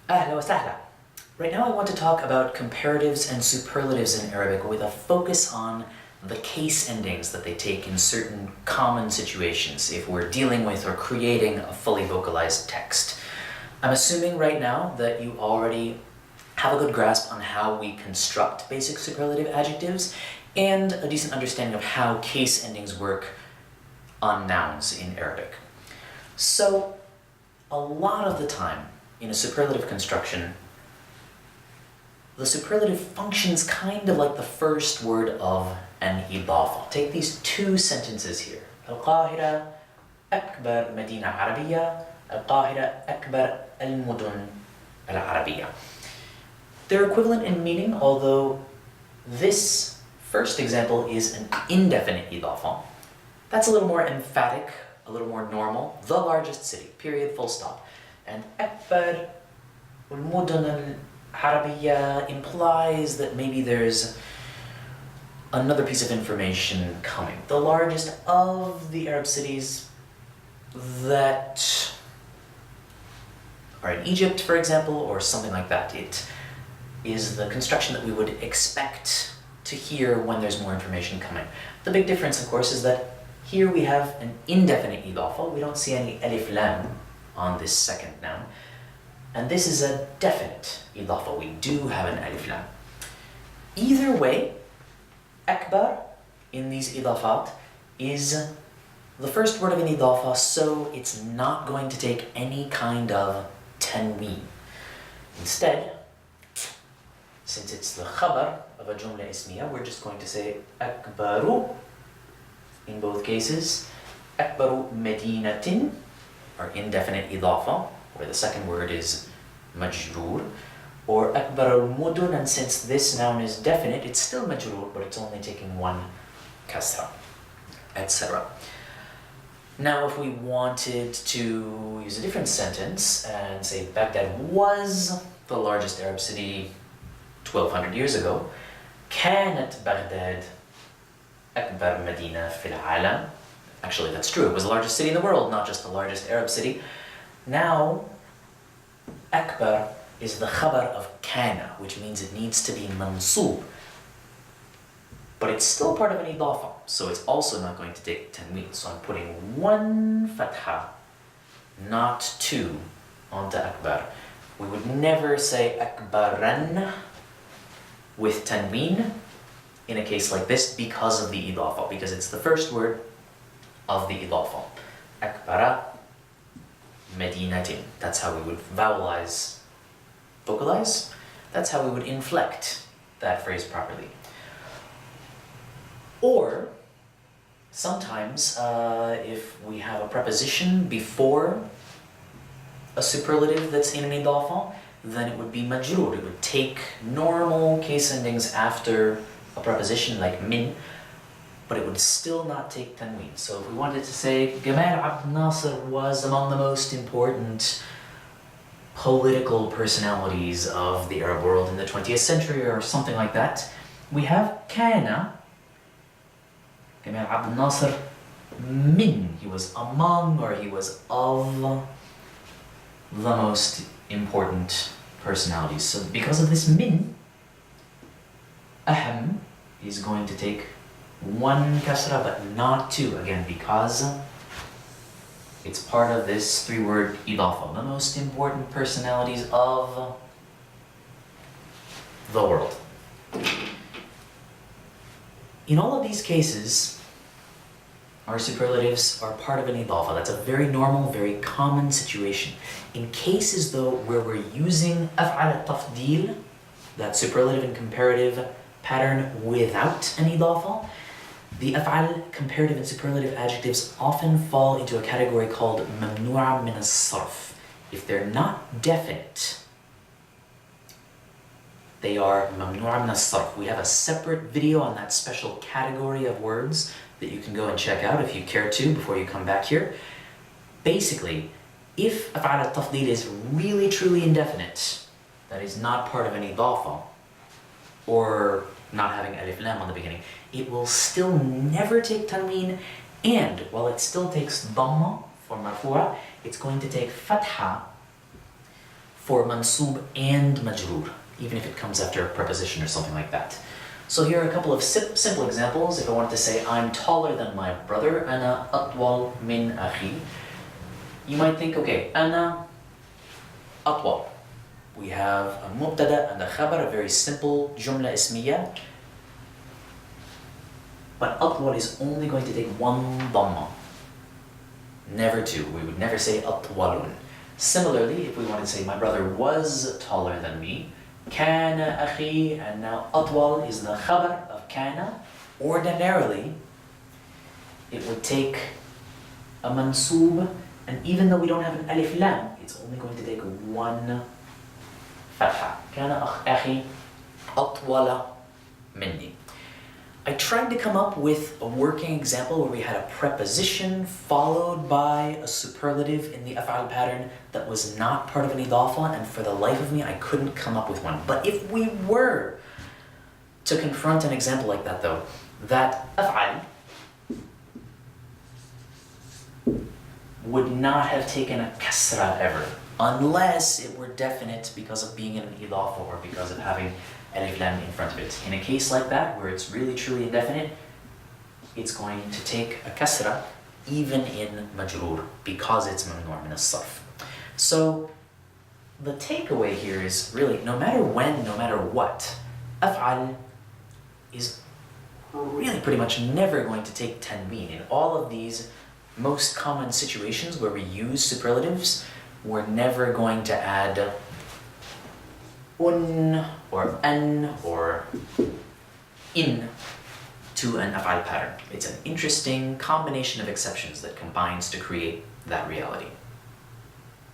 Ahla wa sahla. Right now I want to talk about comparatives and superlatives in Arabic with a focus on the case endings that they take in certain common situations if we're dealing with or creating a fully vocalized text. I'm assuming right now that you already have a good grasp on how we construct basic superlative adjectives and a decent understanding of how case endings work on nouns in Arabic. So, a lot of the time in a superlative construction, the superlative functions kind of like the first word of an idafa. Take these two sentences here. القاهرة أكبر مدينة عربية. القاهرة أكبر المدن العربية. They're equivalent in meaning, although this first example is an indefinite idafa. That's a little more emphatic, a little more normal. The largest city, period, full stop. And أكبر المدن العربية implies that maybe there's another piece of information coming. The largest of the Arab cities that are in Egypt, for example, or something like that. It is the construction that we would expect to hear when there's more information coming. The big difference, of course, is that here we have an indefinite idafa. We don't see any alif lam on this second noun. And this is a definite idafa. We do have an alif lam. Either way, akbar in these idafat is the first word of an idafa, so it's not going to take any kind of tanween. Instead, since it's the khabar of a jumla ismiya, we're just going to say akbaru in both cases. Akbaru medinatin, or indefinite idafa, where the second word is majroor, or akbar al-mudun, and since this noun is definite, it's still majroor, but it's only taking one kasra, etc. Now, if we wanted to use a different sentence and say Baghdad was the largest Arab city 1200 years ago, كانت بغداد أكبر مدينة في العالم. Actually, that's true. It was the largest city in the world, not just the largest Arab city. Now, Akbar is the khabar of kana, which means it needs to be mansoob. But it's still part of an idafa, so it's also not going to take tanween. So I'm putting one fatha, not two, onto Akbar. We would never say Akbaran with tanween in a case like this because of the idafa, because it's the first word of the idafa. Akbara medinatin. That's how we would vocalize. That's how we would inflect that phrase properly. Or sometimes if we have a preposition before a superlative that's in an idafa, then it would be majroor. It would take normal case endings after a preposition like min, but it would still not take tanween. So if we wanted to say Gamal Abd Nasser was among the most important political personalities of the Arab world in the 20th century or something like that, we have kana. Gamal Abd Nasser min. He was among, or he was of the most important personalities. So because of this min, aham is going to take one kasra but not two, again because it's part of this three-word idafa, the most important personalities of the world. In all of these cases, our superlatives are part of an idafa. That's a very normal, very common situation. In cases though where we're using af'al al-tafdil, that superlative and comparative pattern without an idafa, the af'al, comparative and superlative adjectives often fall into a category called mamnu'a min as-sarf. If they're not definite, they are mamnu'a min as-sarf. We have a separate video on that special category of words that you can go and check out if you care to before you come back here. Basically, if af'al al-tafdil is really truly indefinite, that is not part of an idafa, or not having alif lam on the beginning, it will still never take tanween, and while it still takes dhamma for marfu'a, it's going to take fatha for mansub and majroor, even if it comes after a preposition or something like that. So here are a couple of simple examples. If I wanted to say, I'm taller than my brother, أنا أطول من أخي, you might think, okay, أنا أطول. We have a mubtada and a khabar, a very simple jumla ismiya. But أطول is only going to take one dhamma, never two. We would never say أطول. Similarly, if we wanted to say, my brother was taller than me, كان أخي, and now أطول is the khabar of كان. Ordinarily, it would take a mansub, and even though we don't have an alif lam, it's only going to take one fatha. كان أخي أطول مني. I tried to come up with a working example where we had a preposition followed by a superlative in the af'al pattern that was not part of an idafa, and for the life of me I couldn't come up with one. But if we were to confront an example like that though, that af'al would not have taken a kasra ever, unless it were definite because of being in an idafa or because of having alif lam in front of it. In a case like that, where it's really truly indefinite, it's going to take a kasra even in majroor because it's mamnu' min as-sarf. So the takeaway here is really, no matter when, no matter what, af'al is really pretty much never going to take tanween. In all of these most common situations where we use superlatives, we're never going to add un or an or in to an af'al pattern. It's an interesting combination of exceptions that combines to create that reality.